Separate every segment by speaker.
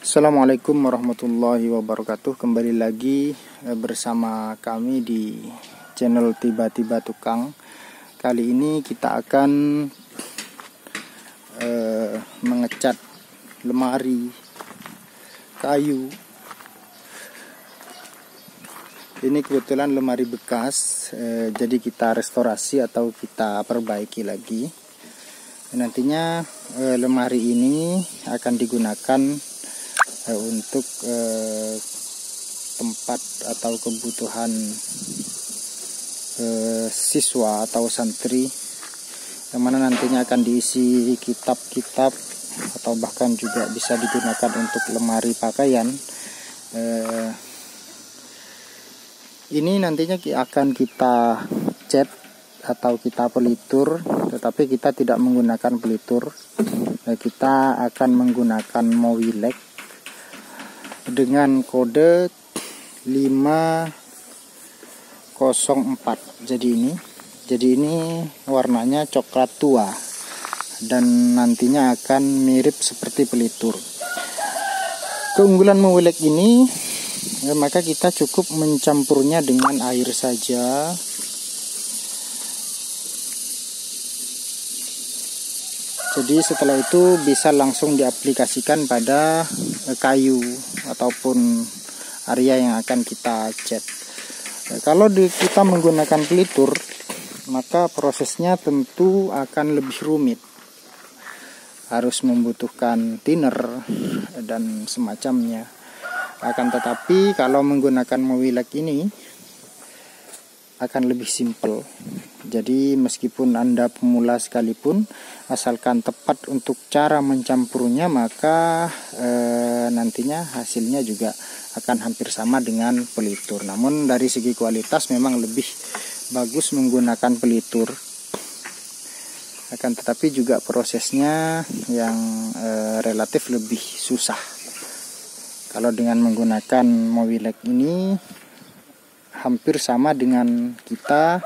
Speaker 1: Assalamualaikum warahmatullahi wabarakatuh. Kembali lagi bersama kami di channel Tiba-Tiba Tukang. Kali ini kita akan mengecat lemari kayu. Ini kebetulan lemari bekas, jadi kita restorasi atau kita perbaiki lagi. Nantinya lemari ini akan digunakan untuk tempat atau kebutuhan siswa atau santri, yang mana nantinya akan diisi kitab-kitab atau bahkan juga bisa digunakan untuk lemari pakaian. Ini nantinya akan kita cat atau kita pelitur, tetapi kita tidak menggunakan pelitur. Kita akan menggunakan Mowilex dengan kode 504. Jadi ini warnanya coklat tua dan nantinya akan mirip seperti pelitur. Keunggulan Mowilex ini, maka kita cukup mencampurnya dengan air saja. Jadi setelah itu bisa langsung diaplikasikan pada kayu ataupun area yang akan kita cat. Kalau kita menggunakan pelitur, maka prosesnya tentu akan lebih rumit. Harus membutuhkan thinner dan semacamnya. Akan tetapi kalau menggunakan Mowilex ini akan lebih simpel. Jadi meskipun Anda pemula sekalipun, asalkan tepat untuk cara mencampurnya, maka nantinya hasilnya juga akan hampir sama dengan pelitur. Namun dari segi kualitas memang lebih bagus menggunakan pelitur. Akan tetapi juga prosesnya yang relatif lebih susah. Kalau dengan menggunakan Mowilex ini hampir sama dengan kita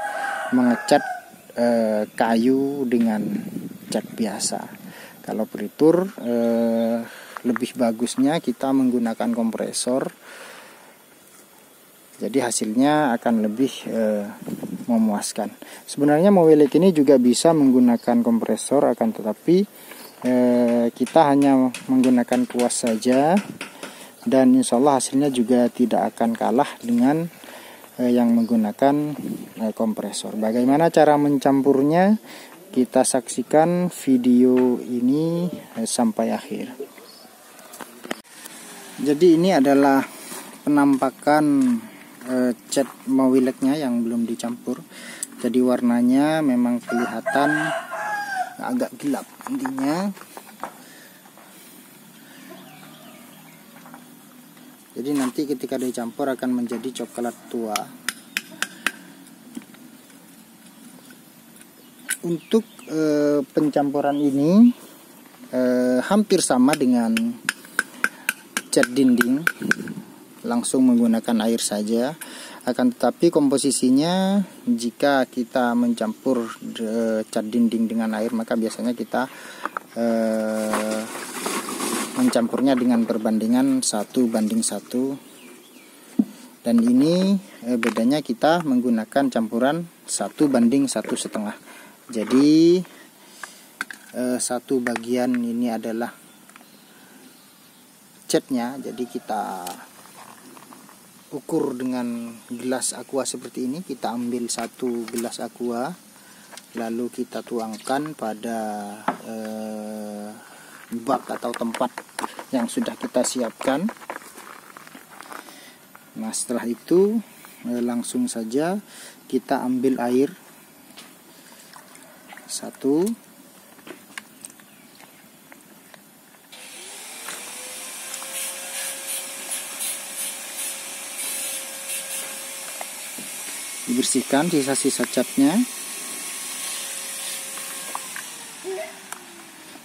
Speaker 1: mengecat kayu dengan cat biasa. Kalau pelitur lebih bagusnya kita menggunakan kompresor, jadi hasilnya akan lebih memuaskan. Sebenarnya Mowilex ini juga bisa menggunakan kompresor, akan tetapi kita hanya menggunakan kuas saja, dan insya Allah hasilnya juga tidak akan kalah dengan yang menggunakan kompresor. Bagaimana cara mencampurnya? Kita saksikan video ini sampai akhir. Jadi ini adalah penampakan cat Mowilex-nya yang belum dicampur. Jadi warnanya memang kelihatan agak gelap intinya. Jadi nanti ketika dicampur akan menjadi coklat tua. Untuk pencampuran ini hampir sama dengan cat dinding, langsung menggunakan air saja. Akan tetapi komposisinya, jika kita mencampur cat dinding dengan air, maka biasanya kita mencampurnya dengan perbandingan 1:1, dan ini bedanya kita menggunakan campuran 1:1,5. Jadi satu bagian ini adalah catnya, jadi kita ukur dengan gelas aqua seperti ini. Kita ambil satu gelas aqua, lalu kita tuangkan pada bak atau tempat yang sudah kita siapkan. Nah, setelah itu langsung saja kita ambil air satu, dibersihkan sisa-sisa catnya.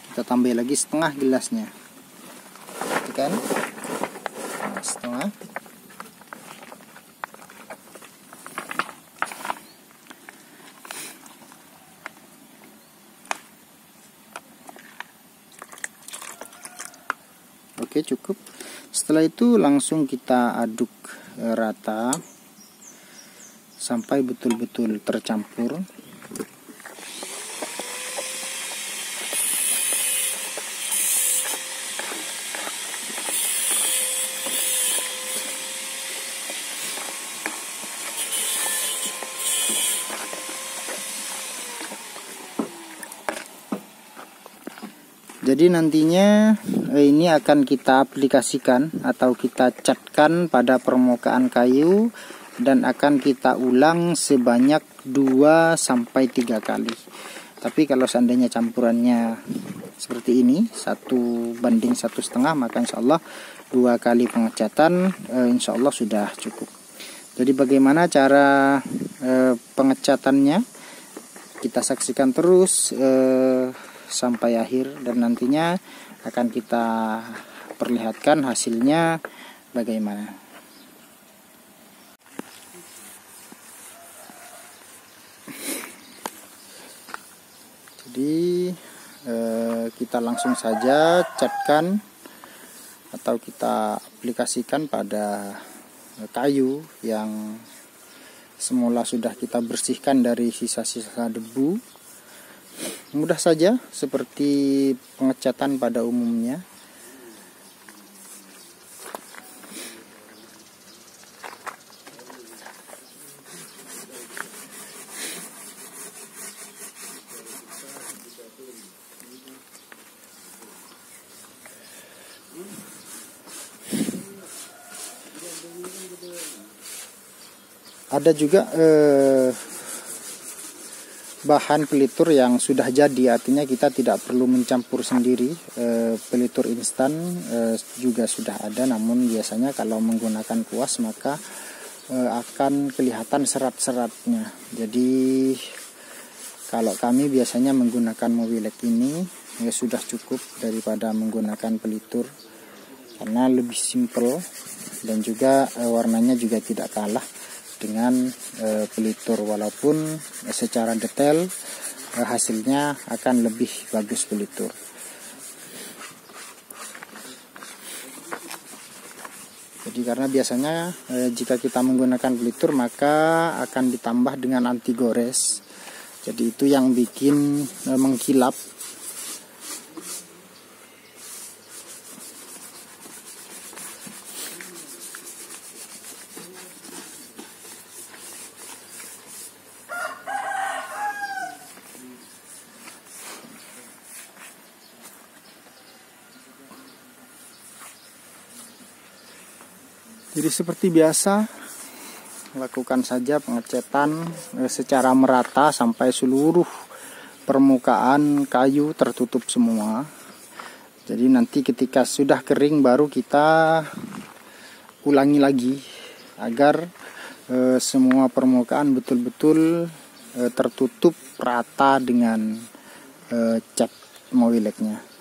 Speaker 1: Kita tambah lagi setengah gelasnya, kan? Nah, setengah. Oke, cukup. Setelah itu langsung kita aduk rata sampai betul-betul tercampur. Jadi nantinya ini akan kita aplikasikan atau kita catkan pada permukaan kayu dan akan kita ulang sebanyak 2-3 kali. Tapi kalau seandainya campurannya seperti ini 1:1,5, maka insya Allah 2 kali pengecatan insya Allah sudah cukup. Jadi bagaimana cara pengecatannya, kita saksikan terus sampai akhir dan nantinya akan kita perlihatkan hasilnya bagaimana. Jadi kita langsung saja catkan atau kita aplikasikan pada kayu yang semula sudah kita bersihkan dari sisa-sisa debu. Mudah saja seperti pengecatan pada umumnya. Ada juga bahan pelitur yang sudah jadi, artinya kita tidak perlu mencampur sendiri. Pelitur instan juga sudah ada, namun biasanya kalau menggunakan kuas maka akan kelihatan serat-seratnya. Jadi kalau kami biasanya menggunakan Mowilex ini ya sudah cukup daripada menggunakan pelitur, karena lebih simple dan juga warnanya juga tidak kalah dengan pelitur, walaupun secara detail hasilnya akan lebih bagus pelitur. Jadi karena biasanya jika kita menggunakan pelitur maka akan ditambah dengan anti gores, jadi itu yang bikin mengkilap. Jadi seperti biasa, lakukan saja pengecatan secara merata sampai seluruh permukaan kayu tertutup semua. Jadi nanti ketika sudah kering baru kita ulangi lagi agar semua permukaan betul-betul tertutup rata dengan cat Mowilex-nya.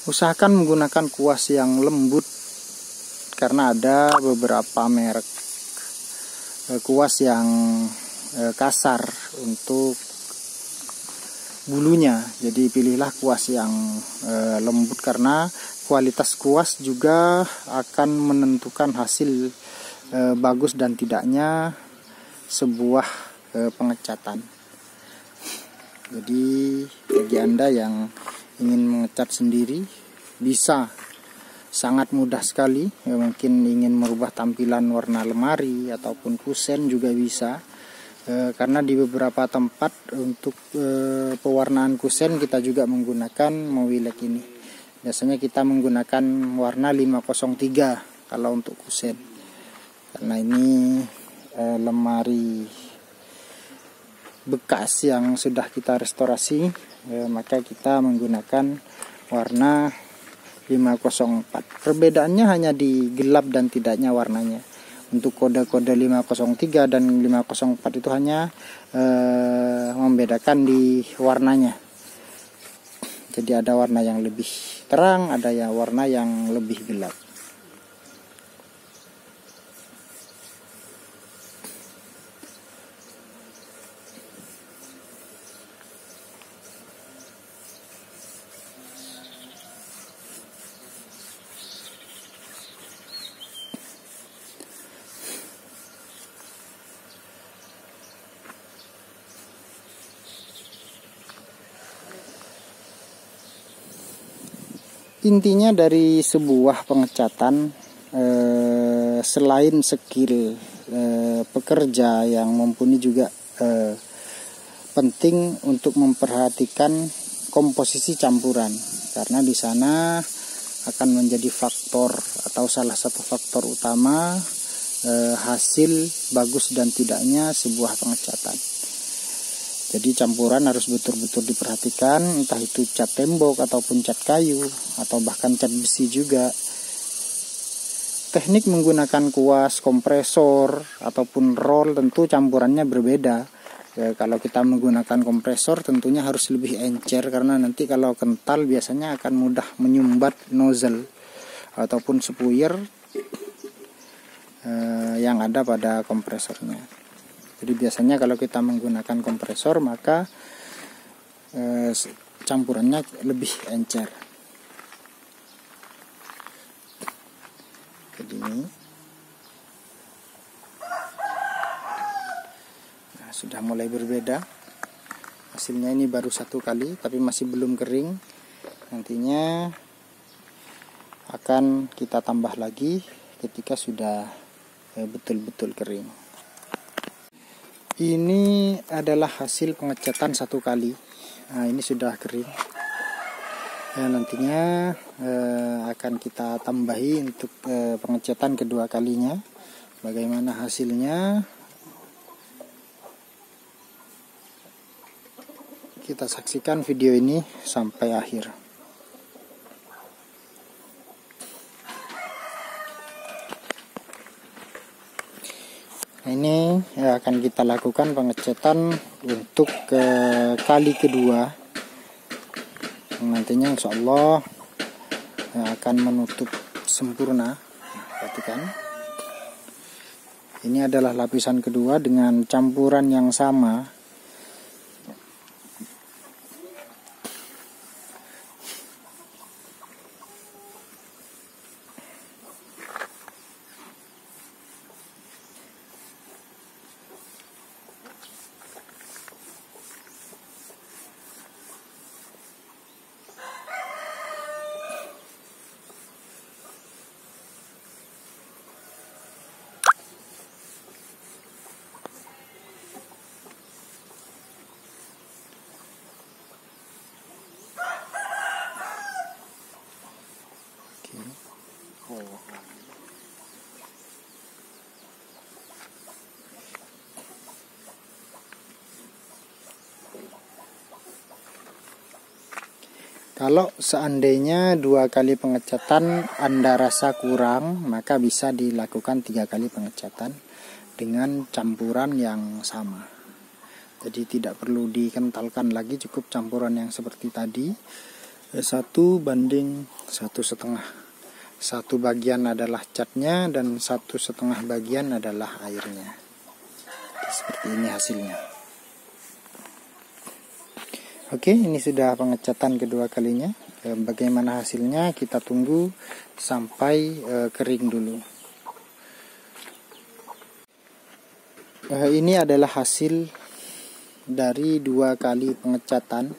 Speaker 1: Usahakan menggunakan kuas yang lembut, karena ada beberapa merek kuas yang kasar untuk bulunya. Jadi pilihlah kuas yang lembut, karena kualitas kuas juga akan menentukan hasil bagus dan tidaknya sebuah pengecatan. Jadi bagi Anda yang ingin mengecat sendiri bisa sangat mudah sekali, ya, mungkin ingin merubah tampilan warna lemari ataupun kusen juga bisa, karena di beberapa tempat untuk pewarnaan kusen kita juga menggunakan Mowilex ini. Biasanya kita menggunakan warna 503 kalau untuk kusen, karena ini lemari bekas yang sudah kita restorasi, maka kita menggunakan warna 504. Perbedaannya hanya di gelap dan tidaknya warnanya. Untuk kode-kode 503 dan 504 itu hanya membedakan di warnanya. Jadi ada warna yang lebih terang, ada yang warna yang lebih gelap. Intinya dari sebuah pengecatan, selain skill pekerja yang mumpuni, juga penting untuk memperhatikan komposisi campuran, karena di sana akan menjadi faktor atau salah satu faktor utama hasil bagus dan tidaknya sebuah pengecatan. Jadi campuran harus betul-betul diperhatikan, entah itu cat tembok ataupun cat kayu atau bahkan cat besi juga. Teknik menggunakan kuas, kompresor ataupun roll tentu campurannya berbeda. Kalau kita menggunakan kompresor tentunya harus lebih encer, karena nanti kalau kental biasanya akan mudah menyumbat nozzle ataupun spuyer yang ada pada kompresornya. Jadi biasanya kalau kita menggunakan kompresor maka campurannya lebih encer. Jadi ini sudah mulai berbeda. Hasilnya ini baru 1 kali tapi masih belum kering. Nantinya akan kita tambah lagi ketika sudah betul-betul kering. Ini adalah hasil pengecatan 1 kali. Nah, ini sudah kering. Nantinya akan kita tambahi untuk pengecatan kedua kalinya. Bagaimana hasilnya? Kita saksikan video ini sampai akhir. Ini akan kita lakukan pengecatan untuk kali kedua. Nantinya insya Allah akan menutup sempurna. Perhatikan. Ini adalah lapisan kedua dengan campuran yang sama. Kalau seandainya 2 kali pengecatan Anda rasa kurang, maka bisa dilakukan 3 kali pengecatan dengan campuran yang sama. Jadi tidak perlu dikentalkan lagi, cukup campuran yang seperti tadi, 1:1,5. 1 bagian adalah catnya dan 1,5 bagian adalah airnya. Jadi seperti ini hasilnya. Oke, ini sudah pengecatan kedua kalinya. Bagaimana hasilnya kita tunggu sampai kering dulu. Ini adalah hasil dari 2 kali pengecatan.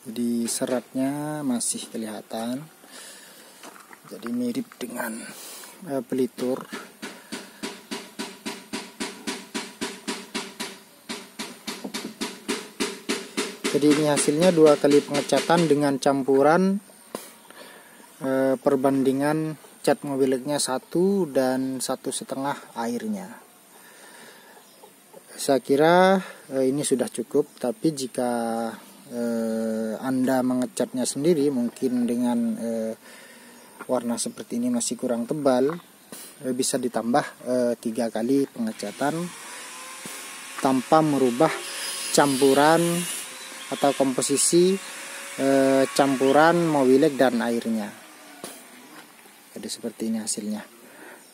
Speaker 1: Jadi seratnya masih kelihatan. Jadi mirip dengan pelitur. Jadi ini hasilnya 2 kali pengecatan dengan campuran perbandingan cat mobiliknya 1 dan 1,5 airnya. Saya kira ini sudah cukup, tapi jika Anda mengecatnya sendiri mungkin dengan warna seperti ini masih kurang tebal, bisa ditambah 3 kali pengecatan tanpa merubah campuran atau komposisi campuran mobilek dan airnya. Jadi seperti ini hasilnya,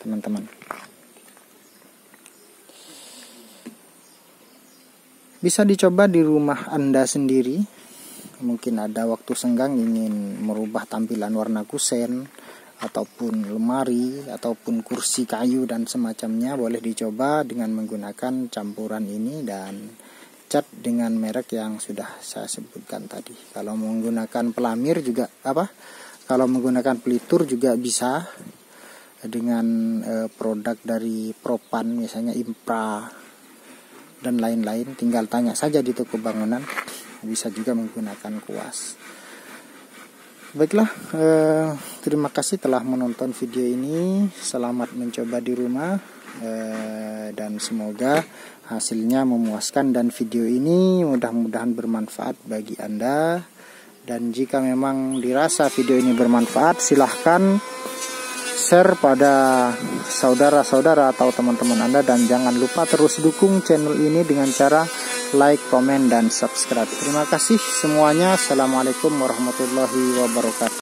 Speaker 1: teman-teman. Bisa dicoba di rumah Anda sendiri. Mungkin ada waktu senggang ingin merubah tampilan warna kusen ataupun lemari ataupun kursi kayu dan semacamnya, boleh dicoba dengan menggunakan campuran ini dan cat dengan merek yang sudah saya sebutkan tadi. Kalau menggunakan pelamir juga kalau menggunakan pelitur juga bisa dengan produk dari Propan, misalnya Impra dan lain-lain. Tinggal tanya saja di toko bangunan, bisa juga menggunakan kuas. Baiklah, terima kasih telah menonton video ini. Selamat mencoba di rumah, dan semoga hasilnya memuaskan, dan video ini mudah-mudahan bermanfaat bagi Anda. Dan jika memang dirasa video ini bermanfaat, silahkan share pada saudara-saudara atau teman-teman Anda, dan jangan lupa terus dukung channel ini dengan cara like, komen, dan subscribe. Terima kasih semuanya. Assalamualaikum warahmatullahi wabarakatuh.